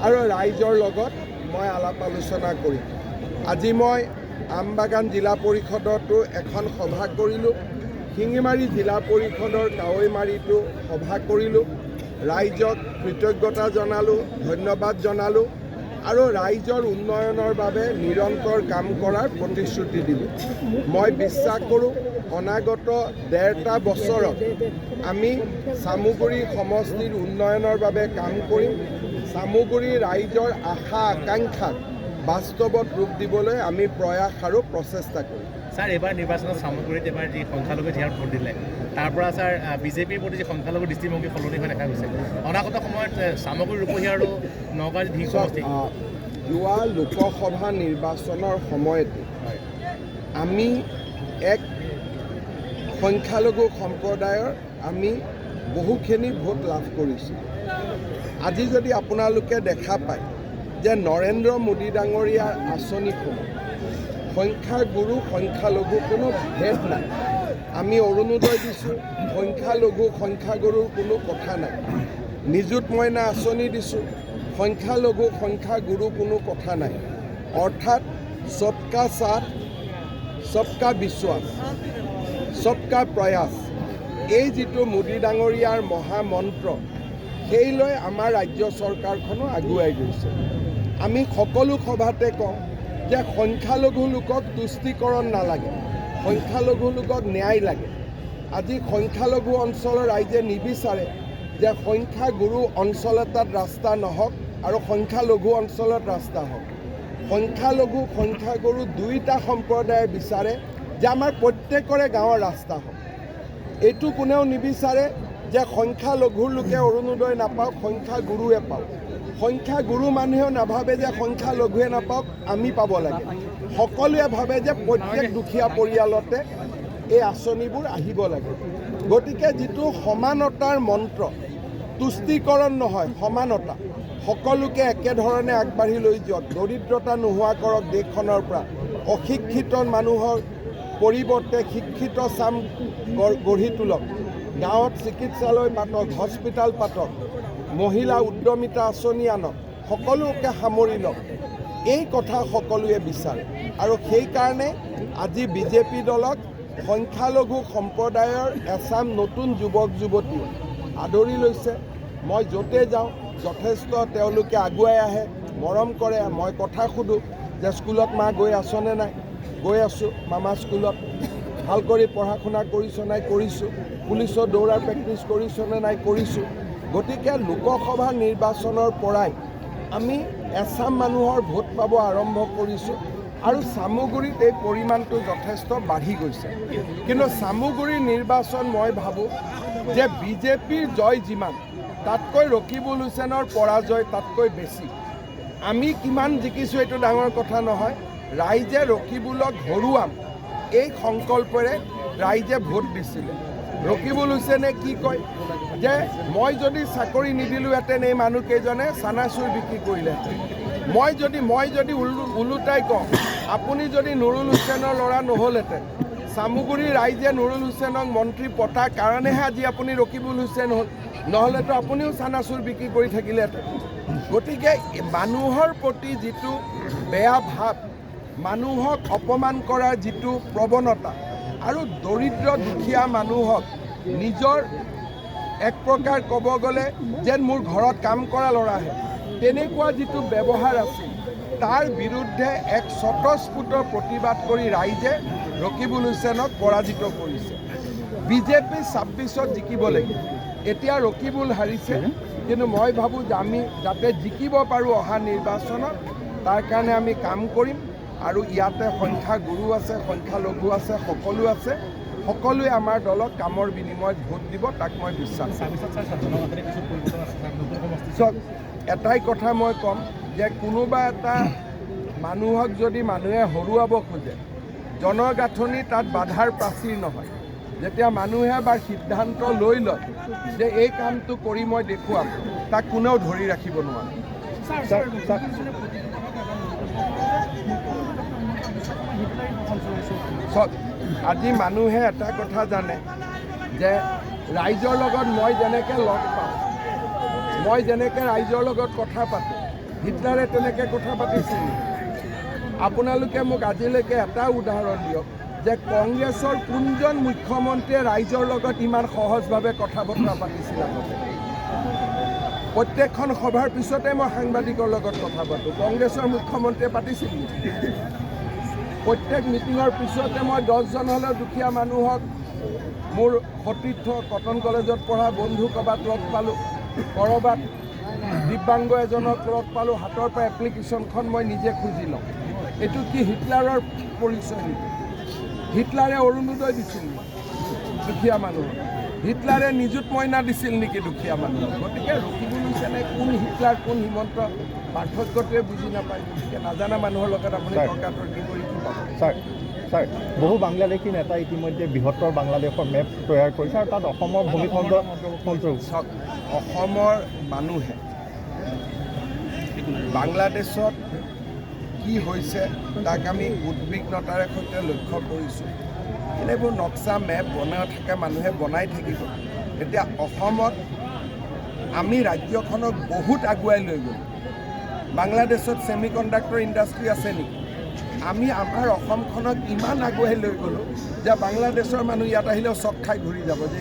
আৰু ৰাইজৰ লগত মই আলাপ আলোচনা কৰিম। আজি মই আমবাগান জিলা পৰিষদতো এখন সভা কৰিলোঁ, শিঙিমাৰী জিলা পৰিষদৰ কাৱৈমাৰীতো সভা কৰিলোঁ। ৰাইজক কৃতজ্ঞতা জনালোঁ, ধন্যবাদ জনালোঁ আৰু ৰাইজৰ উন্নয়নৰ বাবে নিৰন্তৰ কাম কৰাৰ প্ৰতিশ্ৰুতি দিলোঁ। মই বিশ্বাস কৰোঁ অনাগত ১.৫ বছৰত আমি চামগুৰি সমষ্টিৰ উন্নয়নৰ বাবে কাম কৰিম। চামগুৰি ৰাইজৰ আশা আকাংক্ষাক বাস্তৱত ৰূপ দিবলৈ আমি প্ৰয়াস আৰু প্ৰচেষ্টা কৰিম। স্যাৰ, এইবাৰ নিৰ্বাচনত চামগুৰিত এবাৰ যি সংখ্যালঘু ধিয়াৰ ভোট দিলে, তাৰ পৰা স্যাৰ বিজেপিৰ প্ৰতি যি সংখ্যালঘু দৃষ্টিভংগী সলনি হৈ দেখা গৈছে। অনাগত সময়ত চামগুৰি ৰূপহী আৰু নগাঁৱৰ যি সমষ্টি, যোৱা লোকসভা নিৰ্বাচনৰ সময়তে আমি এক সংখ্যালঘু সম্প্ৰদায়ৰ আমি বহুখিনি ভোট লাভ কৰিছোঁ। আজি যদি আপোনালোকে দেখা পায় যে নৰেন্দ্ৰ মোদী ডাঙৰীয়াৰ আঁচনিসমূহ সংখ্যাগুৰু সংখ্যালঘু কোনো ভেদ নাই। আমি অৰুণোদয় দিছোঁ, সংখ্যাগুৰুৰ কোনো কথা নাই। নিযুত মইনা আঁচনি দিছোঁ, সংখ্যাগুৰু কোনো কথা নাই। অৰ্থাৎ সবকা সাথ, সবকা বিশ্বাস, সবকা প্ৰয়াস, এই যিটো মোদী ডাঙৰীয়াৰ মহামন্ত্ৰ, সেই লৈ আমাৰ ৰাজ্য চৰকাৰখনো আগুৱাই গৈছে। আমি সকলো সভাতে কওঁ যে সংখ্যালঘু লোকক তুষ্টিকৰণ নালাগে, সংখ্যালঘু লোকক ন্যায় লাগে। আজি সংখ্যালঘু অঞ্চলৰ ৰাইজে নিবিচাৰে যে সংখ্যাগুৰু অঞ্চল এটাত ৰাস্তা নহওক আৰু সংখ্যালঘু অঞ্চলত ৰাস্তা হওক। সংখ্যাগুৰু দুয়োটা সম্প্ৰদায়ে বিচাৰে যে আমাৰ প্ৰত্যেকৰে গাঁৱৰ ৰাস্তা হওক। এইটো কোনেও নিবিচাৰে যে সংখ্যালঘুৰ লোকে অৰুণোদয় নাপাওক, সংখ্যাগুৰুৱে পাওক। সংখ্যাগুৰু মানুহেও নাভাবে যে সংখ্যালঘুৱে নাপাওক, আমি পাব লাগে। সকলোৱে ভাবে যে প্ৰত্যেক দুখীয়া পৰিয়ালতে এই আঁচনিবোৰ আহিব লাগে। গতিকে যিটো সমানতাৰ মন্ত্ৰ, তুষ্টিকৰণ নহয়, সমানতা, সকলোকে একেধৰণে আগবাঢ়ি লৈ যাওক, দৰিদ্ৰতা নোহোৱা কৰক দেশখনৰ পৰা, অশিক্ষিত মানুহৰ পৰিৱৰ্তে শিক্ষিত চাম গঢ়ি তোলক, গাঁৱত চিকিৎসালয় পাতক, হস্পিটেল পাতক, মহিলা উদ্যমিতা আঁচনি আনক, সকলোকে সামৰি লওক। এই কথা সকলোৱে বিচাৰে আৰু সেইকাৰণে আজি বিজেপি দলক সংখ্যালঘু সম্প্ৰদায়ৰ এচাম নতুন যুৱক যুৱতীয়ে আদৰি লৈছে। মই য'তে যাওঁ যথেষ্ট তেওঁলোকে আগুৱাই আহে, মৰম কৰে। মই কথা সোধোঁ যে স্কুলত মা গৈ আছনে নাই? গৈ আছোঁ মামা স্কুলত। ভাল কৰি পঢ়া শুনা কৰিছ নাই? কৰিছোঁ। পুলিচৰ দৌৰাৰ প্ৰেক্টিছ কৰিছনে নাই? কৰিছোঁ। গতিকে লোকসভা নিৰ্বাচনৰ পৰাই আমি এচাম মানুহৰ ভোট পাব আৰম্ভ কৰিছোঁ আৰু চামগুৰিত এই পৰিমাণটো যথেষ্ট বাঢ়ি গৈছে। কিন্তু চামগুৰিৰ নিৰ্বাচন মই ভাবোঁ যে বিজেপিৰ জয় যিমান, তাতকৈ ৰকিবুল হুছেইনৰ পৰাজয় তাতকৈ বেছি। আমি কিমান জিকিছোঁ এইটো ডাঙৰ কথা নহয়, ৰাইজে ৰকিবুলক হৰুৱাম এই সংকল্পৰে ৰাইজে ভোট দিছিলে। ৰকিবুল হুছেইনে কি কয় যে মই যদি চাকৰি নিদিলোহেঁতেন এই মানুহকেইজনে চানাচুৰ বিক্ৰী কৰিলেহেঁতেন। মই যদি ওলোটাই কওঁ, আপুনি যদি নুৰুল হুছেইনৰ ল'ৰা নহ'লহেঁতেন, চামগুৰিৰ ৰাইজে নুৰুল হুছেইনক মন্ত্ৰী পতাৰ কাৰণেহে আজি আপুনি ৰকিবুল হুছেইন হ'ল, নহ'লেতো আপুনিও চানাচুৰ বিক্ৰী কৰি থাকিলেহেঁতেন। গতিকে মানুহৰ প্ৰতি যিটো বেয়া ভাৱ, মানুহক অপমান কৰাৰ যিটো প্ৰৱণতা আৰু দৰিদ্ৰ দুখীয়া মানুহক নিজৰ এক প্ৰকাৰ ক'ব গ'লে যেন মোৰ ঘৰত কাম কৰা ল'ৰাহে, তেনেকুৱা যিটো ব্যৱহাৰ আছিল, তাৰ বিৰুদ্ধে এক স্বতঃস্ফূৰ্ত প্ৰতিবাদ কৰি ৰাইজে ৰকিবুল হুছেইনক পৰাজিত কৰিছে। বিজেপি ২৬ত জিকিব লাগিব। এতিয়া ৰকিবুল হাৰিছে, কিন্তু মই ভাবোঁ যে আমি যাতে জিকিব পাৰোঁ অহা নিৰ্বাচনত, তাৰ কাৰণে আমি কাম কৰিম। আৰু ইয়াতে সংখ্যাগুৰু আছে, সংখ্যালঘু আছে, সকলো আছে। সকলোৱে আমাৰ দলক কামৰ বিনিময়ত ভোট দিব, তাক মই বিশ্বাস কৰোঁ। এটাই কথা মই ক'ম যে কোনোবা এটা মানুহক যদি মানুহে হৰুৱাব খোজে, জনগাঁথনি তাত বাধাৰ প্ৰাচীৰ নহয়। যেতিয়া মানুহে এবাৰ সিদ্ধান্ত লৈ লয় যে এই কামটো কৰি মই দেখুৱাম, তাক কোনেও ধৰি ৰাখিব নোৱাৰে। আজি মানুহে এটা কথা জানে যে ৰাইজৰ লগত মই যেনেকৈ লগ পাওঁ, মই যেনেকৈ ৰাইজৰ লগত কথা পাতোঁ, হিটলাৰে তেনেকৈ কথা পাতিছিল। আপোনালোকে মোক আজিলৈকে এটা উদাহৰণ দিয়ক যে কংগ্ৰেছৰ কোনজন মুখ্যমন্ত্ৰীয়ে ৰাইজৰ লগত ইমান সহজভাৱে কথা বতৰা পাতিছিল আগতে। প্ৰত্যেকখন সভাৰ পিছতে মই সাংবাদিকৰ লগত কথা পাতোঁ। কংগ্ৰেছৰ মুখ্যমন্ত্ৰীয়ে পাতিছিল নেকি? প্ৰত্যেক মিটিঙৰ পিছতে মই 10জন হ'লেও দুখীয়া মানুহক, মোৰ সতীৰ্থ কটন কলেজত পঢ়া বন্ধু ক'ৰবাত লগ পালোঁ, ক'ৰবাত দিব্যাংগ এজনক লগ পালোঁ, হাতৰ পৰা এপ্লিকেশ্যনখন মই নিজে খুজি লওঁ। এইটো কি হিটলাৰৰ পৰিচয় নেকি? হিটলাৰে অৰুণোদয় দিছিল নেকি দুখীয়া মানুহক? হিটলাৰে নিযুত মইনা দিছিল নেকি দুখীয়া মানুহক? গতিকে ৰখিব লৈছেনে কোন হিটলাৰ কোন হিমন্ত পাৰ্থক্যটোৱে বুজি নাপায়। গতিকে নাজানা মানুহৰ লগত আপুনি তৰ্কাতৰ্কি কৰি কি পাব? ছাৰ, বহু বাংলাদেশী নেতা ইতিমধ্যে বৃহত্তৰ বাংলাদেশৰ মেপ তৈয়াৰ কৰিছে আৰু তাত অসমৰ ভূমিখণ্ড চাওক, অসমৰ মানুহে বাংলাদেশত কি হৈছে তাক আমি উদ্বিগ্নতাৰে সৈতে লক্ষ্য কৰিছোঁ। এনেবোৰ নক্সা মেপ বনাই থাকে, মানুহে বনাই থাকিব। এতিয়া অসমত আমি ৰাজ্যখনক বহুত আগুৱাই লৈ গ'লোঁ। বাংলাদেশত ছেমি কণ্ডাক্টৰ ইণ্ডাষ্ট্ৰী আছে নেকি? আমি আমাৰ অসমখনক ইমান আগুৱাই লৈ গ'লোঁ যে বাংলাদেশৰ মানুহ ইয়াত আহিলেও চক খাই ঘূৰি যাব যে